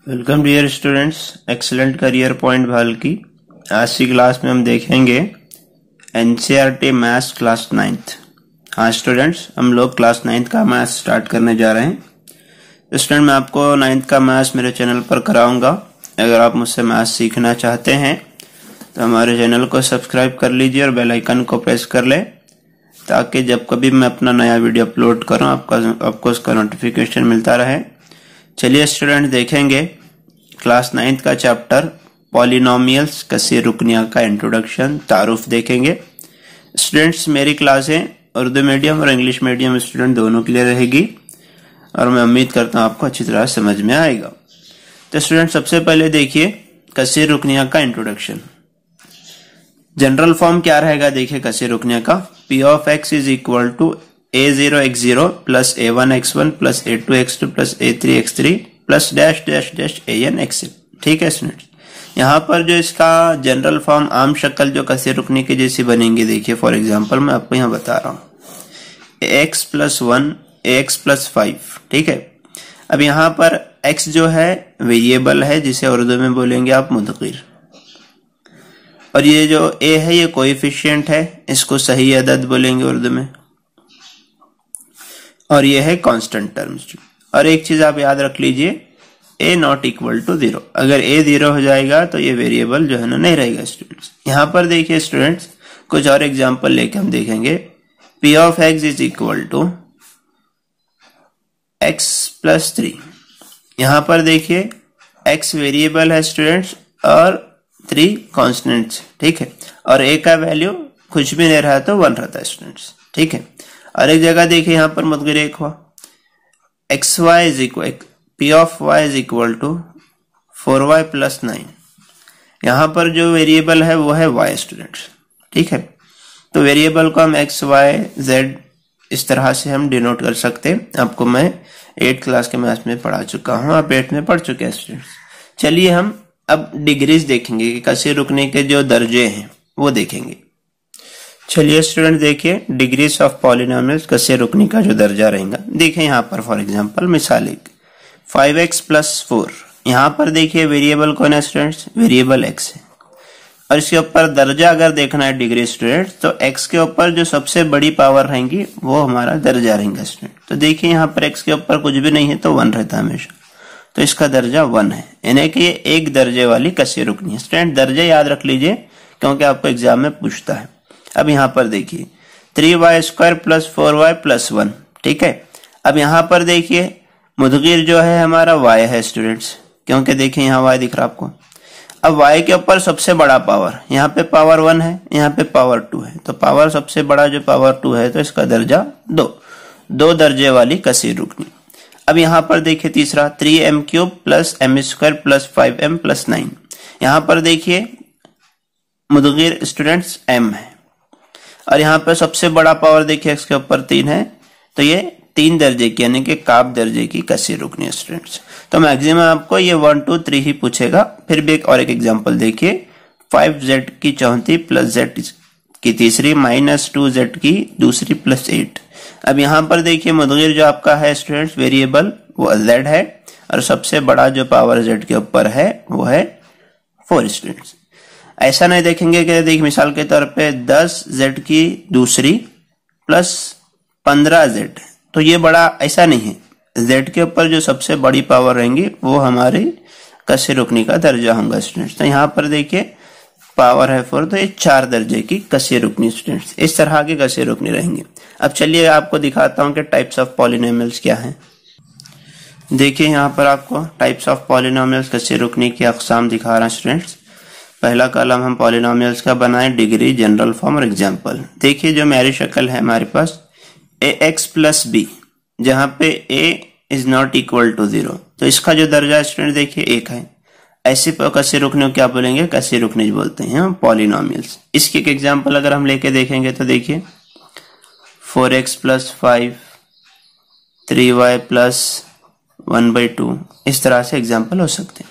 Welcome dear students, excellent career point भाल की आज की क्लास में हम देखेंगे एनसीईआरटी मैथ्स क्लास 9th। हाँ स्टूडेंट्स, हम लोग क्लास 9th का मैथ्स स्टार्ट करने जा रहे हैं। स्टूडेंट, मैं आपको 9th का मैथ्स मेरे चैनल पर कराऊंगा। अगर आप मुझसे मैथ्स सीखना चाहते हैं तो हमारे चैनल को सब्सक्राइब कर लीजिए और बेल आइकन को प्रेस कर ले, ताकि जब कभी मैं अपना नया वीडियो अपलोड करूं आपको उसका नोटिफिकेशन मिलता रहे। चलिए स्टूडेंट, देखेंगे क्लास 9th का चैप्टर पॉलिनोमियल्स कसीर रुकनिया का इंट्रोडक्शन तारुफ देखेंगे। स्टूडेंट्स, मेरी क्लासें उर्दू मीडियम और इंग्लिश मीडियम स्टूडेंट दोनों के लिए रहेगी और मैं उम्मीद करता हूं आपको अच्छी तरह समझ में आएगा। तो स्टूडेंट, सबसे पहले देखिए कसीर रुकनिया का इंट्रोडक्शन। जनरल फॉर्म क्या रहेगा देखिए कसीर रुकनिया का। P of x is equal to a0x0 plus a1x1 plus a2x2 plus a3x3 plus dash dash dash an(x)। ठीक है स्टूडेंट्स, यहाँ पर जो इसका जनरल फॉर्म आम शक्ल जो कसीर रुकने की जैसी बनेंगी, देखिए फॉर एग्जांपल मैं आपको यहाँ बता रहा हूँ ax प्लस 1 ax प्लस 5। ठीक है, अब यहाँ पर x जो है वेरिएबल है जिसे उर्दू में बोलेंगे आप मुदगिर, और ये जो a है ये कोएफिशिएंट है, इसको सही अदद बोलेंगे उर्दू में, और ये है कांस्टेंट टर्म्स। और एक चीज आप याद रख लीजिए, a नॉट इक्वल टू 0। अगर a 0 हो जाएगा तो ये वेरिएबल जो है ना नहीं रहेगा स्टूडेंट्स। यहाँ पर देखिए स्टूडेंट्स, कुछ और एग्जांपल लेके हम देखेंगे। p of x is equal to x plus 3। यहाँ पर देखिए x वेरिएबल है स्टूडेंट्स और 3 कॉन्स्टेंट्स। ठीक है, और a का वैल्यू कुछ भी नहीं रहा तो 1 रहता है स्टूडेंट्स। ठीक है, और एक जगह देखिए यहाँ पर मुदगिर एक हुआ xy is equal p of y is equal to 4y plus 9। यहाँ पर जो वेरिएबल है वो है y स्टूडेंट्स। ठीक है, तो वेरिएबल को हम x y z इस तरह से हम डिनोट कर सकते हैं। आपको मैं 8th क्लास के मैथ्स में पढ़ा चुका हूँ, आप 8th में पढ़ चुके हैं स्टूडेंट्स। चलिए हम अब डिग्रीज देखेंगे कि कसीर रुकने के जो दर्जे हैं वो देखेंगे। चलिए स्टूडेंट, देखिए डिग्रीज ऑफ पॉलिनोमियल्स कसीर रुकने का जो दर्जा रहेगा। देखिए यहाँ पर फॉर एग्जांपल मिसाल एक 5x प्लस 4। यहाँ पर देखिए वेरिएबल कौन है स्टूडेंट्स, वेरिएबल x है, और इसके ऊपर दर्जा अगर देखना है डिग्री स्टूडेंट्स तो x के ऊपर जो सबसे बड़ी पावर रहेंगी वो हमारा दर्जा रहेगा स्टूडेंट। तो देखिए यहाँ पर x के ऊपर कुछ भी नहीं है तो 1 रहता है हमेशा, तो इसका दर्जा 1 है, यानी कि ये एक दर्जे वाली कसीर रुकनी है स्टूडेंट। दर्जे याद रख लीजिए क्योंकि आपको एग्जाम में पूछता है। अब यहाँ पर देखिए 3y square plus 4y plus 1। ठीक है, अब यहाँ पर देखिए मुदगिर जो है हमारा y है स्टूडेंट्स, क्योंकि देखिए यहाँ y दिख रहा आपको। अब y के ऊपर सबसे बड़ा पावर, यहाँ पे पावर 1 है, यहाँ पे पावर 2 है, तो पावर सबसे बड़ा जो पावर 2 है तो इसका दर्जा 2 दर्जे वाली कसीर रुकनी। अब यहाँ पर देखिए तीसरा 3m cube plus m square plus 5m plus 9। यहाँ पर देखिए मुदगिर स्टूडेंट्स m है, और यहाँ पर सबसे बड़ा पावर देखिए x के ऊपर 3 है, तो ये 3 दर्जे की यानी कि काब दर्जे की कसीर रुकनी है स्टूडेंट्स। तो मैक्सिमम आपको ये 1 2 3 ही पूछेगा। फिर भी एक एग्जांपल देखिए 5z की चौथी प्लस z की तीसरी माइनस 2z की दूसरी प्लस 8। अब यहाँ पर देखिए मुदगिर जो आपका है स्टूडेंट्स वेरिएबल वो z है, और सबसे बड़ा जो पावर z के ऊपर है वो है 4 स्टूडेंट्स। ऐसा नहीं देखेंगे कि देखिए मिसाल के तौर पे 10z की दूसरी प्लस 15z, तो ये बड़ा ऐसा नहीं है। z के ऊपर जो सबसे बड़ी पावर रहेंगी वो हमारी कसीर रुकनी का दर्जा होगा स्टूडेंट्स। तो यहाँ पर देखिए पावर है 4, तो ये 4 दर्जे की कसीर रुकनी स्टूडेंट्स। इस तरह की कसीर रुकनी रहेंगी। अब चलिए आपको दिखाता हूँ कि टाइप्स ऑफ पॉलिनोमियल्स क्या है। देखिए यहाँ पर आपको टाइप्स ऑफ पॉलिनोमियल्स कसीर रुकनी की अकसाम दिखा रहा है स्टूडेंट्स। पहला कॉलम हम पॉलिनोमियल्स का बनाएं, डिग्री, जनरल फॉर्म और एग्जांपल। देखिए जो मेरी शक्ल है हमारे पास ax प्लस b, जहां पे a is not equal to 0, तो इसका जो दर्जा स्टूडेंट देखिए 1 है। ऐसे कसीर रुकने को क्या बोलेंगे, कसीर रुकनी बोलते हैं पॉलिनोमियल्स। इसके एक एग्जांपल अगर हम लेके देखेंगे तो देखिए 4x प्लस 5 3y प्लस 1/2, इस तरह से एग्जांपल हो सकते हैं।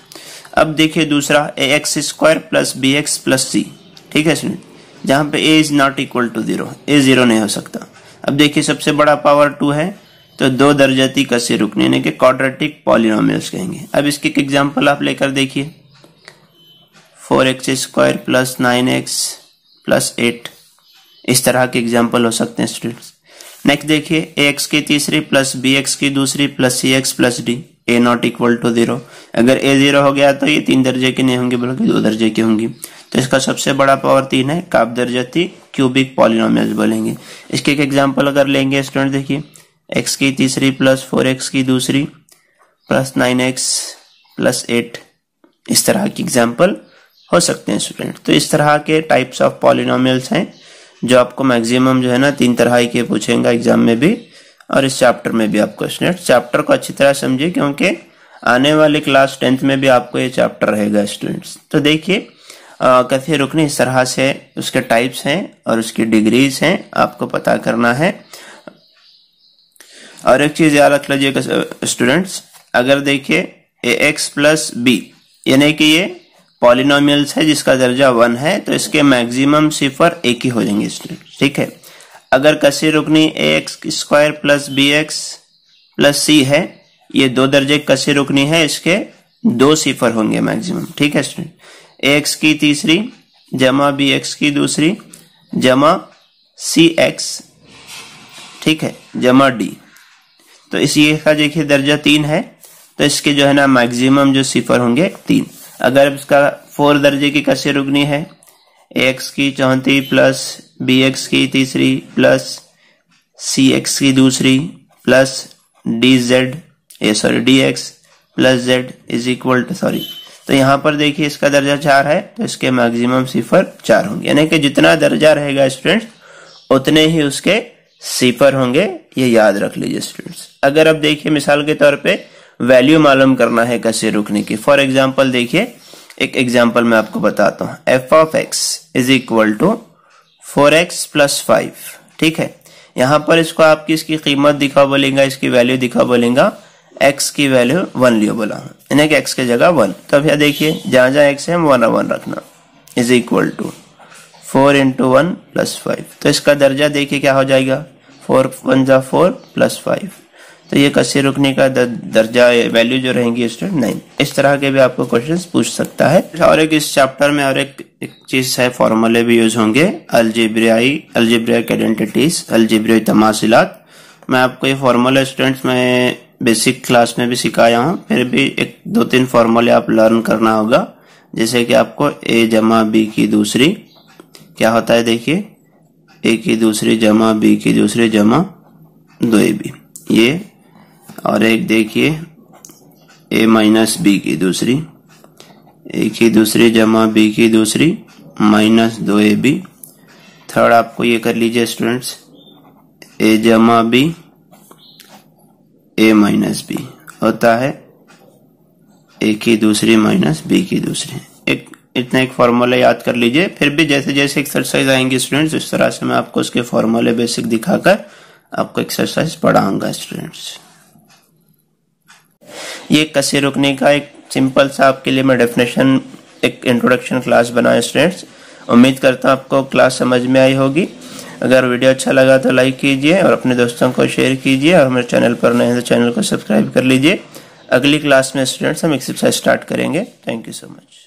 अब देखिए दूसरा ax square plus bx plus c। ठीक है स्टूडेंट, जहां पे a is not equal to 0, a 0 नहीं हो सकता। अब देखिए सबसे बड़ा पावर 2 है, तो दो दर्जती कसी रुकनी यानी कि क्वाड्रेटिक पॉलिनोमियल्स कहेंगे। अब इसकी एक एग्जांपल आप लेकर देखिए, 4x² प्लस 9x प्लस 8, इस तरह के एग्जांपल हो सकते हैं स्टूडेंट्स। नेक्स्ट देखिए, ax की तीसरी प्लस bx की दूसरी plus cx plus d, a not equal to 0। अगर a 0 हो गया तो ये 3 दर्जे की नहीं होंगी बल्कि 2 दर्जे की होंगी, तो इसका सबसे बड़ा पावर 3 है, काप दर्जती क्यूबिक पॉलिनोमियल बोलेंगे। इसके एक एग्जांपल अगर लेंगे स्टूडेंट देखिए, x की तीसरी प्लस 4x की दूसरी प्लस 9x प्लस 8, इस तरह की एग्जांपल हो सकते हैं स्टूडेंट। तो इस तरह के टाइप्स ऑफ पॉलिनोमियल्स हैं जो आपको मैक्सिमम जो है ना 3 तरह के पूछेगा एग्जाम में भी और इस चैप्टर में भी। आपको स्टूडेंट चैप्टर को अच्छी तरह समझिए क्योंकि आने वाले क्लास 10th में भी आपको ये चैप्टर रहेगा स्टूडेंट्स। तो देखिए कसी रुकनी इस तरह से उसके टाइप्स हैं और उसकी डिग्रीज हैं, आपको पता करना है। और एक चीज याद रख लीजिएगा स्टूडेंट्स, अगर देखिए ax प्लस b यानी कि ये पॉलिनोमियल्स है जिसका दर्जा 1 है, तो इसके मैक्सिमम सिफर एक ही हो जाएंगे स्टूडेंट्स, ठीक है। अगर कसी रुकनी ax² plus bx plus c है, ये 2 दर्जे कसी रुकनी है, इसके 2 सिफर होंगे मैक्सिमम, ठीक है स्टूडेंट। ax की तीसरी जमा bx की दूसरी जमा cx, ठीक है, जमा d, तो इसी का देखिए दर्जा 3 है, तो इसके जो है ना मैक्सिमम जो सिफर होंगे 3। अगर इसका 4 दर्जे की कसी रुकनी है, ax की चौथी प्लस bx की तीसरी प्लस cx की दूसरी plus dx plus z is equal to तो यहाँ पर देखिए इसका दर्जा 4 है, तो इसके मैक्सिमम सिफर 4 होंगे, यानी कि जितना दर्जा रहेगा स्टूडेंट्स उतने ही उसके सिफर होंगे, ये याद रख लीजिए स्टूडेंट्स। अगर अब देखिए मिसाल के तौर पे वैल्यू मालूम करना है कसी रुकने की, फॉर एग्जांपल देखिए एक एग्जांपल मैं आपको बताता हूँ, f of x is equal to 4x plus 5, ठीक है। यहाँ पर इसको आप किसकी कीमत दिखा बोलेगा, इसकी वैल्यू दिखा बोलेगा, x की वैल्यू 1 लियो बोला हूँ, यानी कि x की जगह 1। तो अब देखिए जहां जहां x है हम 1 रखना, is equal to 4 into 1 plus 5, तो इसका दर्जा देखिए क्या हो जाएगा, 4 1 जा 4 प्लस 5, तो ये कसी रुकने का दर्जा वैल्यू जो रहेंगी स्टूडेंट 9। इस तरह के भी आपको क्वेश्चंस पूछ सकता है। और एक इस चैप्टर में और एक चीज है, फॉर्मूले भी यूज होंगे, अलजेब्रिक आइडेंटिटीज, अलजेब्रियाई तमासिलात। मैं आपको ये फॉर्मूले स्टूडेंट्स में बेसिक क्लास में भी सिखाया हूँ, फिर भी 1-2-3 फॉर्मूले आप लर्न करना होगा, जैसे कि आपको a जमा b की दूसरी क्या होता है, देखिए a की दूसरी जमा b की दूसरी जमा 2ab, ये, और एक देखिए a माइनस b की दूसरी, a की दूसरी जमा b की दूसरी माइनस 2ab। थर्ड आपको ये कर लीजिए स्टूडेंट्स, a जमा b a माइनस b होता है a की दूसरी माइनस b की दूसरी। इतना एक फॉर्मूला याद कर लीजिए, फिर भी जैसे जैसे एक्सरसाइज आएंगे स्टूडेंट्स इस तरह से मैं आपको उसके फॉर्मूले बेसिक दिखाकर आपको एक्सरसाइज पढ़ाऊंगा स्टूडेंट्स। ये कसी रुकने का एक सिंपल सा आपके लिए मैं डेफिनेशन, एक इंट्रोडक्शन क्लास बनाया स्टूडेंट्स। उम्मीद करता हूँ आपको क्लास समझ में आई होगी। अगर वीडियो अच्छा लगा तो लाइक कीजिए और अपने दोस्तों को शेयर कीजिए, और मेरे चैनल पर नए हैं तो चैनल को सब्सक्राइब कर लीजिए। अगली क्लास में स्टूडेंट्स हम एक्सरसाइज स्टार्ट करेंगे। Thank you so much.